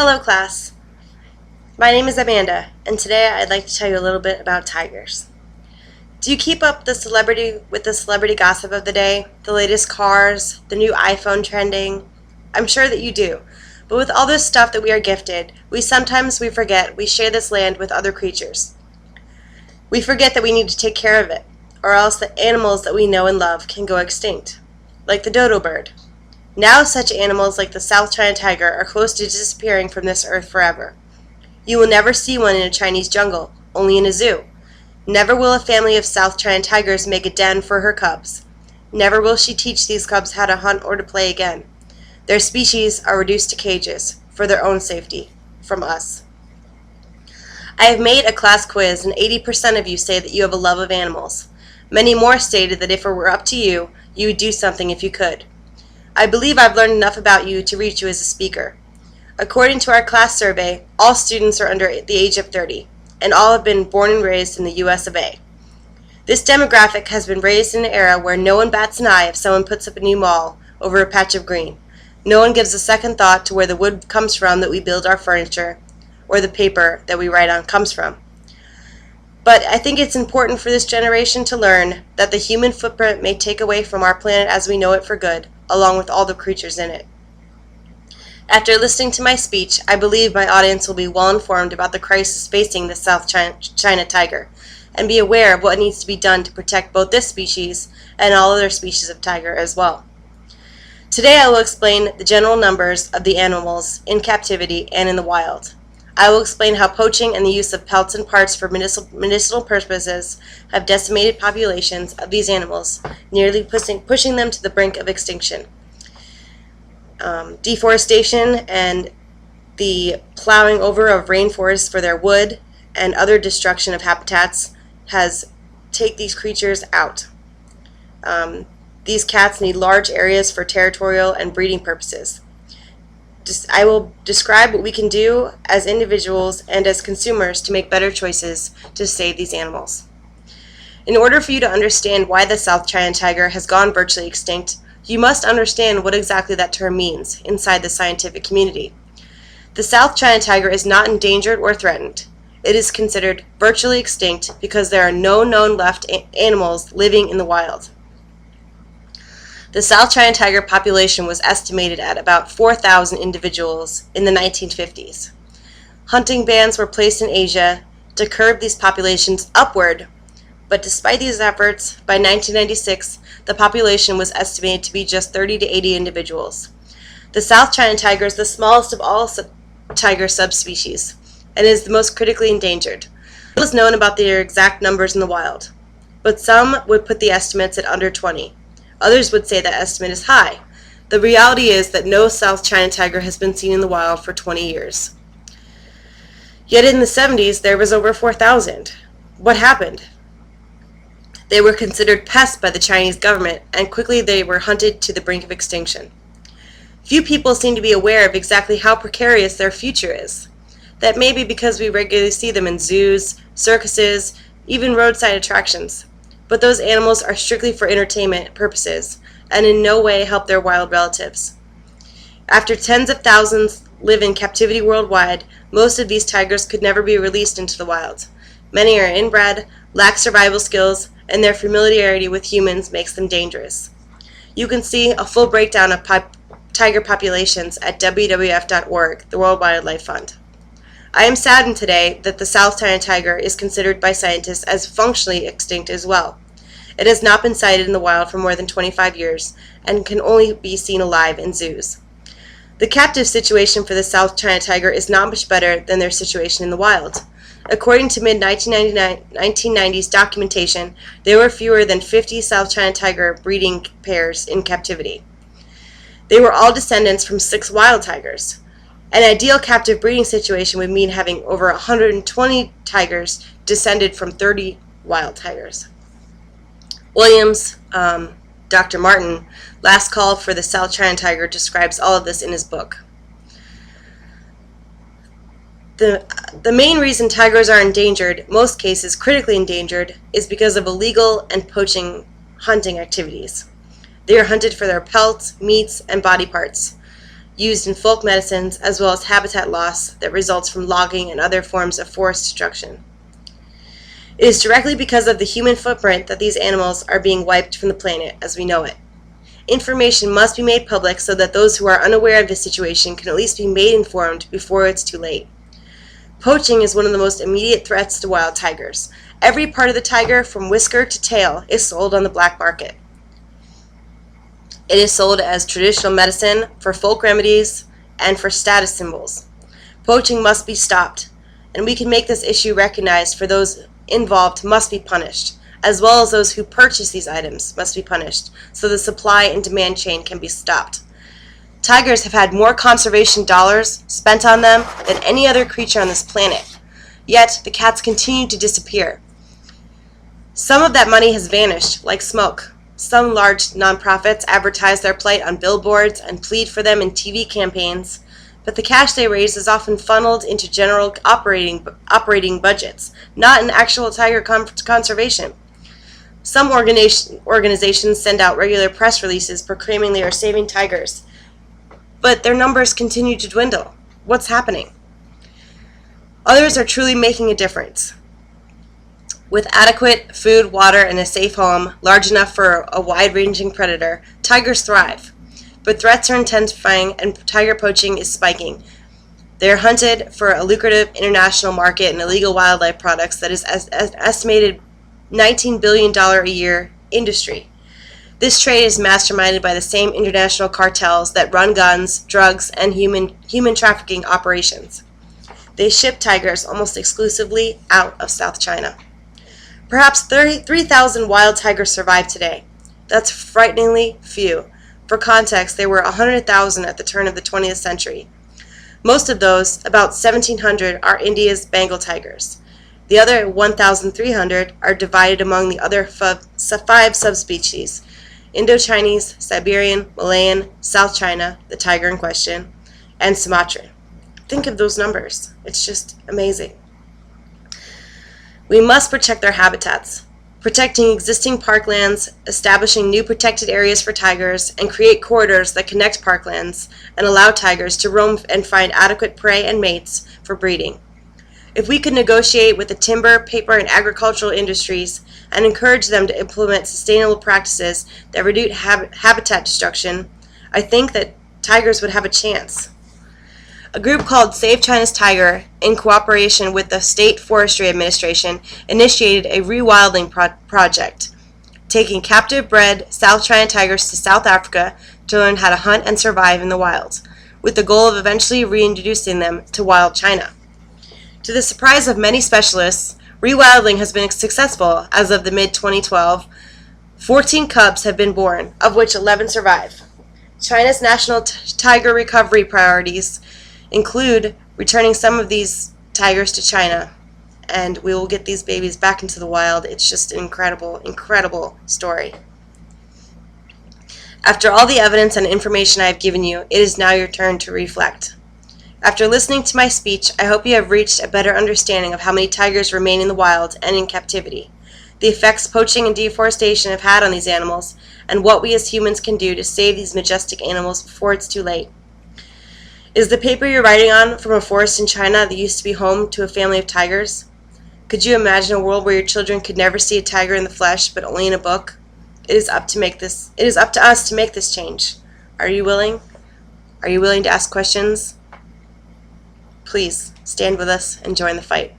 Hello class, my name is Amanda, and today I'd like to tell you a little bit about tigers. Do you keep up with the celebrity gossip of the day, the latest cars, the new iPhone trending? I'm sure that you do, but with all this stuff that we are gifted, we forget we share this land with other creatures. We forget that we need to take care of it, or else the animals that we know and love can go extinct, like the dodo bird. Now such animals like the South China tiger are close to disappearing from this earth forever. You will never see one in a Chinese jungle, only in a zoo. Never will a family of South China tigers make a den for her cubs. Never will she teach these cubs how to hunt or to play again. Their species are reduced to cages, for their own safety, from us. I have made a class quiz, and 80% of you say that you have a love of animals. Many more stated that if it were up to you, you would do something if you could. I believe I've learned enough about you to reach you as a speaker. According to our class survey, all students are under the age of 30, and all have been born and raised in the US of A. This demographic has been raised in an era where no one bats an eye if someone puts up a new mall over a patch of green. No one gives a second thought to where the wood comes from that we build our furniture, or the paper that we write on comes from. But I think it's important for this generation to learn that the human footprint may take away from our planet as we know it for good, along with all the creatures in it. After listening to my speech, I believe my audience will be well informed about the crisis facing the South China tiger, and be aware of what needs to be done to protect both this species and all other species of tiger as well. Today I will explain the general numbers of the animals in captivity and in the wild. I will explain how poaching and the use of pelts and parts for medicinal purposes have decimated populations of these animals, nearly pushing them to the brink of extinction. Deforestation and the plowing over of rainforests for their wood and other destruction of habitats has taken these creatures out. These cats need large areas for territorial and breeding purposes. I will describe what we can do as individuals and as consumers to make better choices to save these animals. In order for you to understand why the South China tiger has gone virtually extinct, you must understand what exactly that term means inside the scientific community. The South China tiger is not endangered or threatened. It is considered virtually extinct because there are no known left animals living in the wild. The South China tiger population was estimated at about 4,000 individuals in the 1950s. Hunting bans were placed in Asia to curb these populations upward, but despite these efforts, by 1996, the population was estimated to be just 30 to 80 individuals. The South China tiger is the smallest of all tiger subspecies and is the most critically endangered. Little is known about their exact numbers in the wild, but some would put the estimates at under 20. Others would say that estimate is high. The reality is that no South China tiger has been seen in the wild for 20 years. Yet in the 70s, there was over 4,000. What happened? They were considered pests by the Chinese government, and quickly they were hunted to the brink of extinction. Few people seem to be aware of exactly how precarious their future is. That may be because we regularly see them in zoos, circuses, even roadside attractions. But those animals are strictly for entertainment purposes and in no way help their wild relatives. After tens of thousands live in captivity worldwide, most of these tigers could never be released into the wild. Many are inbred, lack survival skills, and their familiarity with humans makes them dangerous. You can see a full breakdown of tiger populations at WWF.org, the World Wildlife Fund. I am saddened today that the South China tiger is considered by scientists as functionally extinct as well. It has not been sighted in the wild for more than 25 years and can only be seen alive in zoos. The captive situation for the South China tiger is not much better than their situation in the wild. According to mid-1990s documentation, there were fewer than 50 South China tiger breeding pairs in captivity. They were all descendants from 6 wild tigers. An ideal captive breeding situation would mean having over 120 tigers descended from 30 wild tigers. Williams, Dr. Martin, Last Call for the South China Tiger, describes all of this in his book. The main reason tigers are endangered, most cases critically endangered, is because of illegal and poaching hunting activities. They are hunted for their pelts, meats, and body parts. used in folk medicines, as well as habitat loss that results from logging and other forms of forest destruction. It is directly because of the human footprint that these animals are being wiped from the planet as we know it. Information must be made public so that those who are unaware of this situation can at least be made informed before it's too late. Poaching is one of the most immediate threats to wild tigers. Every part of the tiger, from whisker to tail, is sold on the black market. It is sold as traditional medicine, for folk remedies, and for status symbols. Poaching must be stopped, and we can make this issue recognized, for those involved must be punished, as well as those who purchase these items must be punished, so the supply and demand chain can be stopped. Tigers have had more conservation dollars spent on them than any other creature on this planet, yet the cats continue to disappear. Some of that money has vanished like smoke. Some large nonprofits advertise their plight on billboards and plead for them in TV campaigns, but the cash they raise is often funneled into general operating budgets, not in actual tiger conservation. Some organizations send out regular press releases proclaiming they are saving tigers, but their numbers continue to dwindle. What's happening? Others are truly making a difference. With adequate food, water, and a safe home large enough for a wide-ranging predator, tigers thrive. But threats are intensifying and tiger poaching is spiking. They are hunted for a lucrative international market in illegal wildlife products that is an estimated $19 billion a year industry. This trade is masterminded by the same international cartels that run guns, drugs, and human trafficking operations. They ship tigers almost exclusively out of South China. Perhaps 33,000 wild tigers survive today. That's frighteningly few. For context, there were 100,000 at the turn of the 20th century. Most of those, about 1,700, are India's Bengal tigers. The other 1,300 are divided among the other 5 subspecies: Indo-Chinese, Siberian, Malayan, South China, the tiger in question, and Sumatra. Think of those numbers. It's just amazing. We must protect their habitats. Protecting existing parklands, establishing new protected areas for tigers, and create corridors that connect parklands and allow tigers to roam and find adequate prey and mates for breeding. If we could negotiate with the timber, paper, and agricultural industries and encourage them to implement sustainable practices that reduce habitat destruction, I think that tigers would have a chance. A group called Save China's Tiger, in cooperation with the State Forestry Administration, initiated a rewilding project, taking captive-bred South China tigers to South Africa to learn how to hunt and survive in the wild, with the goal of eventually reintroducing them to wild China. To the surprise of many specialists, rewilding has been successful. As of the mid-2012, 14 cubs have been born, of which 11 survive. China's national tiger recovery priorities include returning some of these tigers to China, and we will get these babies back into the wild. It's just an incredible, incredible story. After all the evidence and information I have given you, it is now your turn to reflect. After listening to my speech, I hope you have reached a better understanding of how many tigers remain in the wild and in captivity, the effects poaching and deforestation have had on these animals, and what we as humans can do to save these majestic animals before it's too late. Is the paper you're writing on from a forest in China that used to be home to a family of tigers? Could you imagine a world where your children could never see a tiger in the flesh, but only in a book? It is up to us to make this change. Are you willing? Are you willing to ask questions? Please stand with us and join the fight.